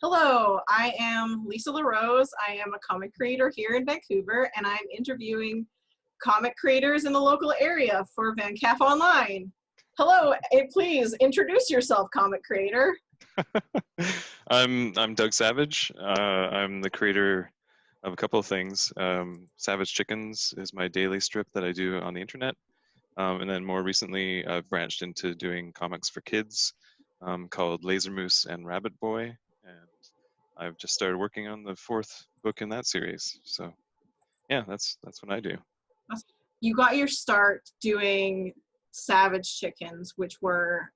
Hello, I am Lisa LaRose. I am a comic creator here in Vancouver, and I'm interviewing comic creators in the local area for VanCAF Online. Hello, please introduce yourself, comic creator. I'm Doug Savage. I'm the creator of a couple of things. Savage Chickens is my daily strip that I do on the internet. And then more recently, I've branched into doing comics for kids called Mousse and Rabbit Boy. And I've just started working on the fourth book in that series. So yeah, that's what I do. You got your start doing Savage Chickens, which were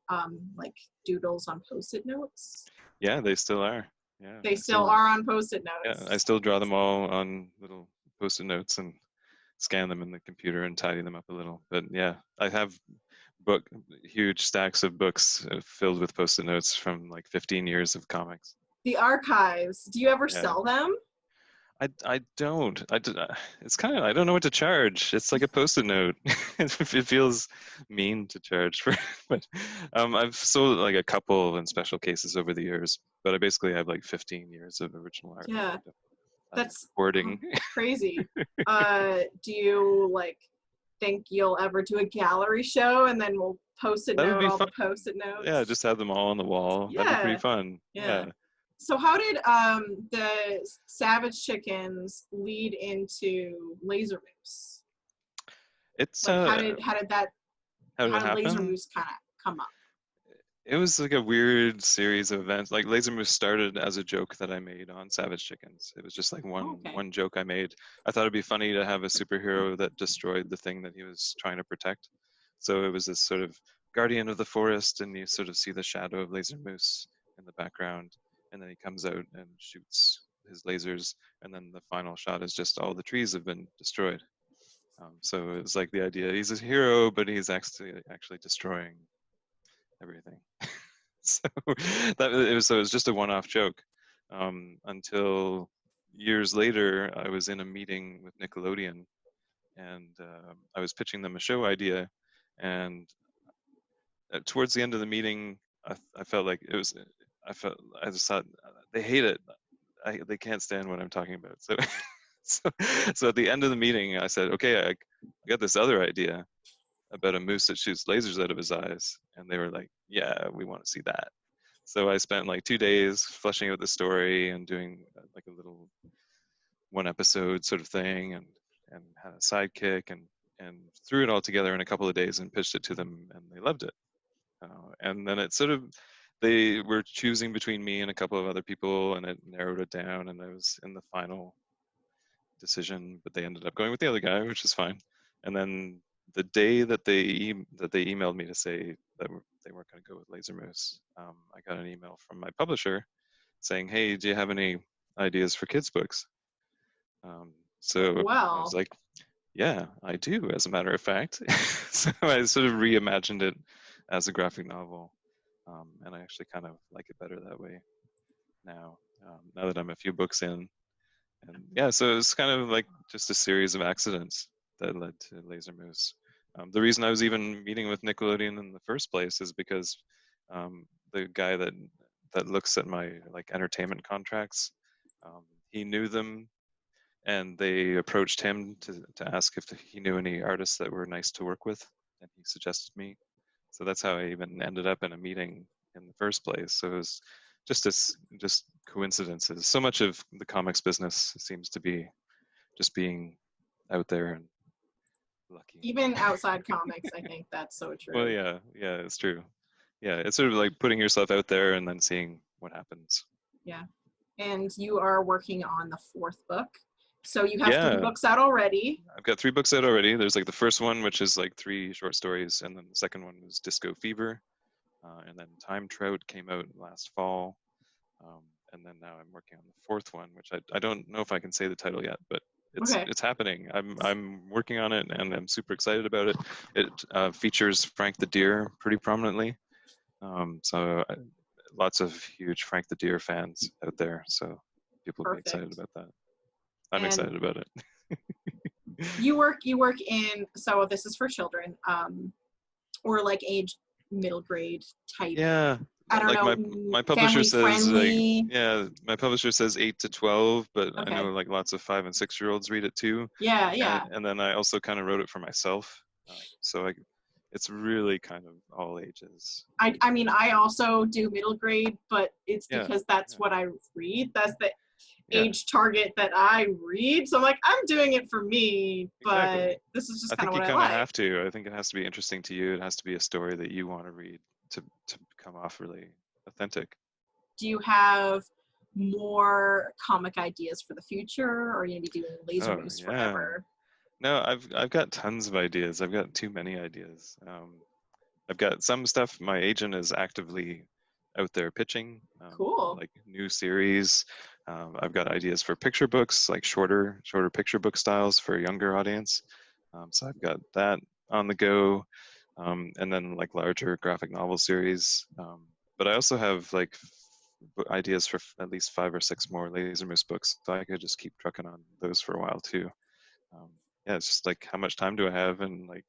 like doodles on Postit Notes. Yeah, they still are. Yeah, they still are on Postit Notes. Yeah, I still draw them all on little Postit Notes and scan them in the computer and tidy them up a little. But yeah, I have huge stacks of books filled with Postit Notes from like 15 years of comics. The archives. Do you ever sell them? I don't. It's kind of, I don't know what to charge. It's like a Postit Note. It feels mean to charge for, but I've sold like a couple in special cases over the years, but I basically have like 15 years of original art. Yeah, that's hoarding. Crazy. Do you like think you'll ever do a gallery show and then we'll Postit Note all the Postit Notes? Yeah, just have them all on the wall. Yeah. That'd be pretty fun. Yeah. So how did the Savage Chickens lead into Mousse? It's like, how did Mousse kind of come up? It was like a weird series of events. Like Mousse started as a joke that I made on Savage Chickens. It was just like one joke I made. I thought it'd be funny to have a superhero that destroyed the thing that he was trying to protect. So it was this sort of guardian of the forest, and you sort of see the shadow of Mousse in the background. And then he comes out and shoots his lasers, and then the final shot is just all the trees have been destroyed. So it was like the idea, he's a hero, but he's actually destroying everything. So it was just a one-off joke. Until years later, I was in a meeting with Nickelodeon, and I was pitching them a show idea, and towards the end of the meeting, I felt like it was. I just thought they hate it. They can't stand what I'm talking about. So at the end of the meeting, I said, okay, I got this other idea about a moose that shoots lasers out of his eyes. And they were like, yeah, we want to see that. So I spent like 2 days fleshing out the story and doing like a little one episode sort of thing, and had a sidekick, and threw it all together in a couple of days and pitched it to them, and they loved it. And then it sort of, they were choosing between me and a couple of other people, and it narrowed it down, and I was in the final decision, but they ended up going with the other guy, which is fine. And then the day that they emailed me to say that they weren't going to go with Mousse, I got an email from my publisher saying, hey, do you have any ideas for kids books? So I was like, yeah, I do, as a matter of fact. So I sort of reimagined it as a graphic novel. And I actually kind of like it better that way now, now that I'm a few books in. And yeah, so it's kind of like just a series of accidents that led to Mousse. The reason I was even meeting with Nickelodeon in the first place is because the guy that looks at my like entertainment contracts, he knew them, and they approached him to ask if he knew any artists that were nice to work with, and he suggested me. So that's how I even ended up in a meeting in the first place. So it was just coincidences. So much of the comics business seems to be just being out there and lucky. Even outside comics, I think that's so true. Well, yeah, it's true. Yeah, it's sort of like putting yourself out there and then seeing what happens. Yeah. And you are working on the fourth book. So you have 3 books out already. I've got 3 books out already. There's like the first one, which is like 3 short stories, and then the second one was Disco Fever, and then Time Trout came out last fall, and then now I'm working on the fourth one, which I don't know if I can say the title yet, but it's happening. I'm working on it, and I'm super excited about it. It features Frank the Deer pretty prominently, so lots of huge Frank the Deer fans out there, so people will be excited about that. I'm excited about it. you work in, so this is for children, or like age middle grade type. Yeah, I don't like know, my publisher family says, like, friendly? yeah, my publisher says 8 to 12, but I Okay. know like lots of 5 and 6-year-olds read it too. Yeah, yeah. And then I also kind of wrote it for myself. So it's really kind of all ages. I mean, I also do middle grade, but it's Yeah, because that's yeah, what I read. That's the yeah, age target that I read. So I'm like, I'm doing it for me, exactly. but this is I just kind of think what you I kind of like. have to. I think it has to be interesting to you. It has to be a story that you want to read to come off really authentic. Do you have more comic ideas for the future, or are you gonna be doing Laser Oh Moose yeah. forever? No, I've got tons of ideas. I've got too many ideas. I've got some stuff my agent is actively out there pitching, Cool. like new series. I've got ideas for picture books, like shorter picture book styles for a younger audience. So I've got that on the go, and then like larger graphic novel series. But I also have like ideas for at least 5 or 6 more Laser Moose books, so I could just keep trucking on those for a while too. Um, yeah, it's just like how much time do I have, and like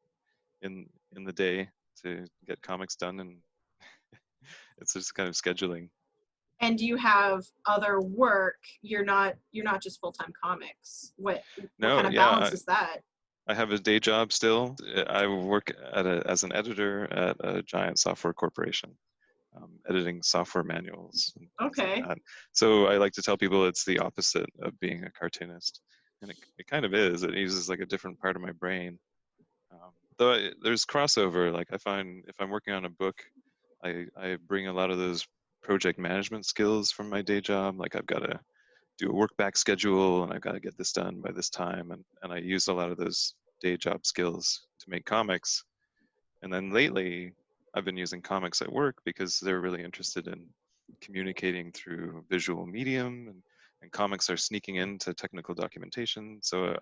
in the day to get comics done, and it's just kind of scheduling. And do you have other work? You're not just full-time comics. What No, kind of yeah, balance is that? I have a day job still. I work as an editor at a giant software corporation, editing software manuals and things like Okay. that. So I like to tell people it's the opposite of being a cartoonist, and it kind of is. It uses like a different part of my brain. There's crossover. Like I find if I'm working on a book, I bring a lot of those project management skills from my day job. Like I've got to do a work back schedule, and I've got to get this done by this time, and I use a lot of those day job skills to make comics. And then lately I've been using comics at work because they're really interested in communicating through visual medium, and comics are sneaking into technical documentation. So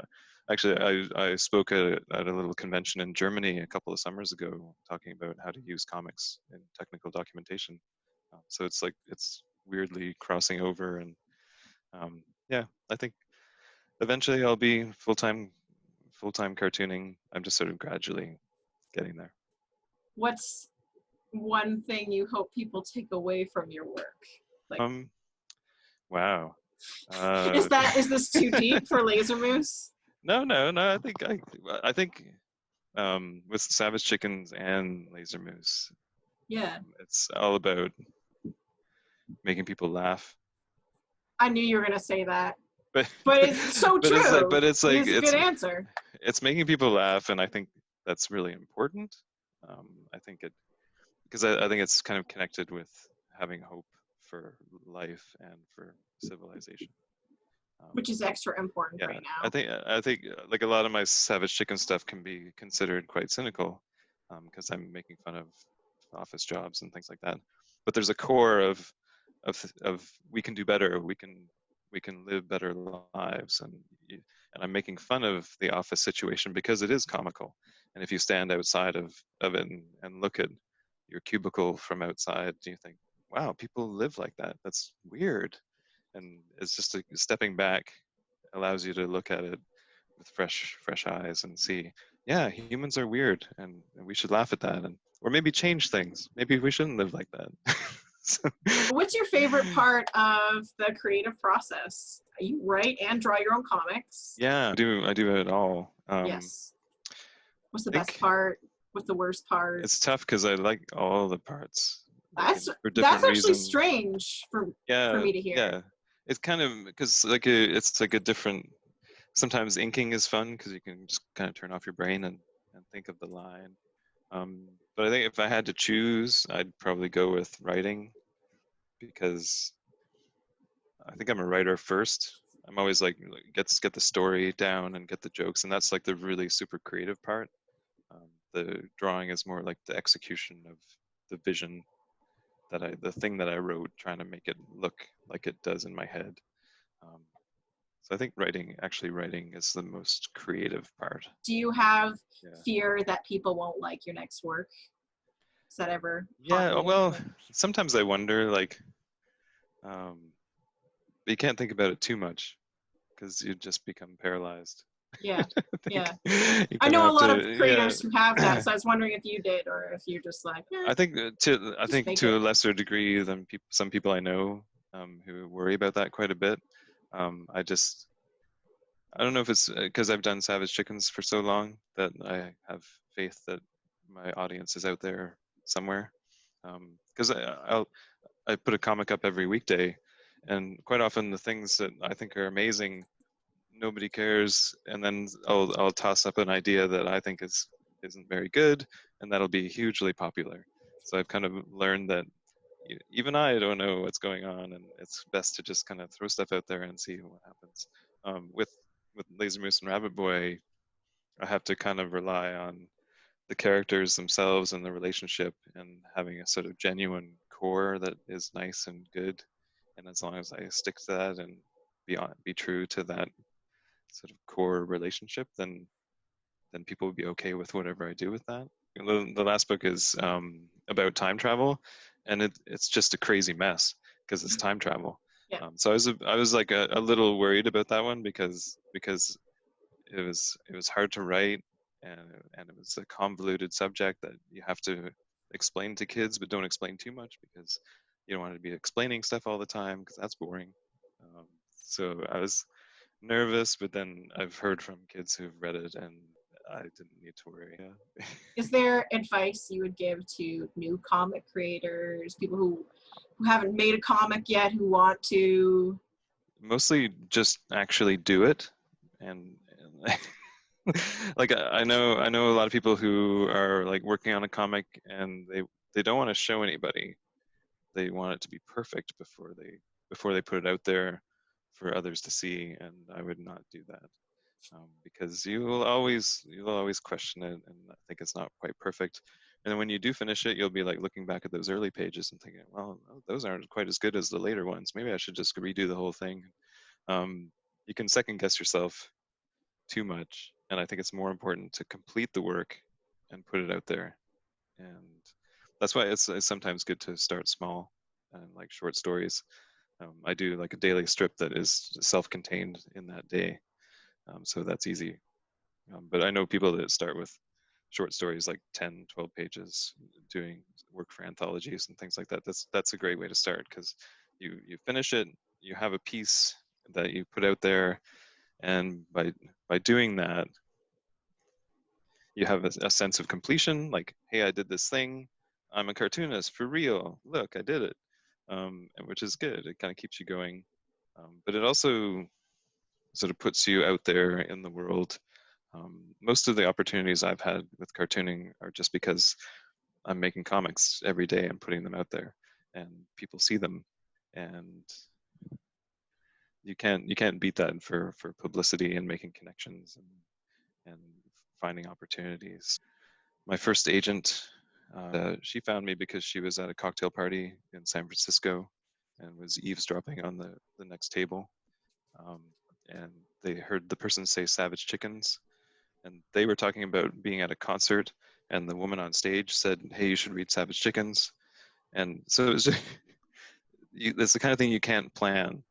actually I spoke at a little convention in Germany a couple of summers ago talking about how to use comics in technical documentation. So it's like it's weirdly crossing over, and yeah, I think eventually I'll be full-time cartooning. I'm just sort of gradually getting there. What's one thing you hope people take away from your work? Like, Um, wow. is this too deep for Laser Moose? No. I think with Savage Chickens and Laser Moose, Yeah. it's all about making people laugh. I knew you were gonna say that. But But it's so true. it's like It's a good answer. it's making people laugh, and I think that's really important. I think it because I think it's kind of connected with having hope for life and for civilization. Which is extra important Yeah, right now. I think like a lot of my Savage Chicken stuff can be considered quite cynical, because I'm making fun of office jobs and things like that. But there's a core of we can do better. We can live better lives, and I'm making fun of the office situation because it is comical. And if you stand outside of it and look at your cubicle from outside, you think, wow, people live like that. That's weird. And it's just stepping back allows you to look at it with fresh eyes and see, yeah, humans are weird, and we should laugh at that, and or maybe change things. Maybe we shouldn't live like that. So, What's your favorite part of the creative process? You write and draw your own comics. yeah, I do it all. Yes. What's the I best think part? What's the worst part? it's tough because I like all the parts, like for That's different actually reasons. strange for Yeah, me to hear. yeah. It's kind of because it's like a different. Sometimes inking is fun because you can just kind of turn off your brain and think of the line. But I think if I had to choose, I'd probably go with writing because I think I'm a writer first. I'm always like get the story down and get the jokes, and that's like the really super creative part. The drawing is more like the execution of the vision the thing that I wrote, trying to make it look like it does in my head. Um, so I think writing is the most creative part. Do you have Yeah. fear that people won't like your next work? Does that ever haunt Yeah. you? Well, sometimes I wonder, like, but you can't think about it too much because you just become paralyzed. Yeah. Yeah. You I kind of know a have lot of to, creators who have that, yeah. so I was wondering if you did or if you're just like, I think just make to it. a lesser degree than some people I know who worry about that quite a bit. I don't know if it's because I've done Savage Chickens for so long that I have faith that my audience is out there somewhere. Because I put a comic up every weekday, and quite often the things that I think are amazing, nobody cares, and then I'll toss up an idea that I think isn't very good, and that'll be hugely popular. So I've kind of learned that even I don't know what's going on, and it's best to just kind of throw stuff out there and see what happens. With Laser Moose and Rabbit Boy, I have to kind of rely on the characters themselves and the relationship, and having a sort of genuine core that is nice and good. And as long as I stick to that and be true to that sort of core relationship, then people will be okay with whatever I do with that. The last book is about time travel, and it's just a crazy mess because it's time travel. Yeah. So I was like a little worried about that one because it was hard to write, and it was a convoluted subject that you have to explain to kids, but don't explain too much because you don't want to be explaining stuff all the time because that's boring. So I was nervous, but then I've heard from kids who've read it, and I didn't need to worry. Yeah. Is there advice you would give to new comic creators, people who haven't made a comic yet, who want to? Mostly just actually do it, and like I know a lot of people who are like working on a comic, and they don't want to show anybody. They want it to be perfect before they put it out there for others to see, and I would not do that. Because you'll always question it and think it's not quite perfect. And then when you do finish it, you'll be like looking back at those early pages and thinking, well, those aren't quite as good as the later ones. Maybe I should just redo the whole thing. You can second guess yourself too much, and I think it's more important to complete the work and put it out there. And that's why it's sometimes good to start small, and like short stories. I do like a daily strip that is self-contained in that day, so that's easy. But I know people that start with short stories like 10, 12 pages, doing work for anthologies and things like that. That's a great way to start because you finish it, you have a piece that you put out there, and by doing that, you have a sense of completion. Like, hey, I did this thing. I'm a cartoonist for real. Look, I did it, which is good. It kind of keeps you going, but it also sort of puts you out there in the world. Most of the opportunities I've had with cartooning are just because I'm making comics every day and putting them out there, and people see them, and you can't beat that for publicity and making connections and finding opportunities. My first agent, she found me because she was at a cocktail party in San Francisco and was eavesdropping on the next table, and they heard the person say Savage Chickens, and they were talking about being at a concert, and the woman on stage said, hey, you should read Savage Chickens. And so it was just, it's the kind of thing you can't plan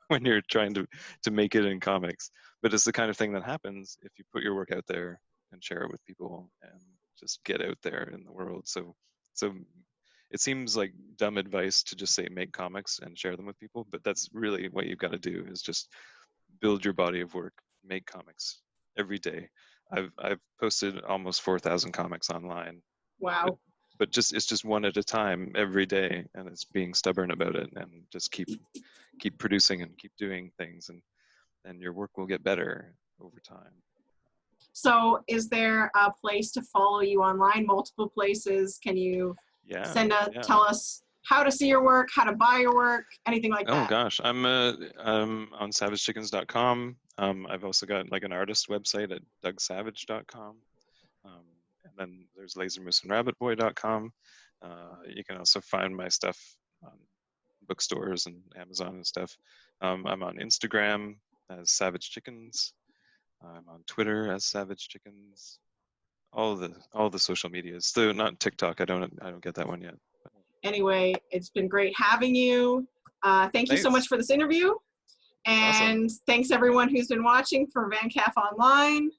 when you're trying to make it in comics, but it's the kind of thing that happens if you put your work out there and share it with people and just get out there in the world. So it seems like dumb advice to just say make comics and share them with people, but that's really what you've got to do, is just build your body of work, make comics every day. I've posted almost 4,000 comics online. Wow. But just it's just one at a time every day, and it's being stubborn about it and just keep producing and keep doing things, and your work will get better over time. So is there a place to follow you online? Multiple places? Can you tell us how to see your work, how to buy your work, anything like that? Oh gosh, I'm on savagechickens.com. I've also got like an artist website at dougsavage.com. And then there's lasermooseandrabbitboy.com. You can also find my stuff on bookstores and Amazon and stuff. I'm on Instagram as Savage Chickens. I'm on Twitter as Savage Chickens. All the social medias. Though not TikTok. I don't get that one yet. Anyway, it's been great having you. Thank you so much for this interview. And awesome. thanks everyone who's been watching for VanCAF Online.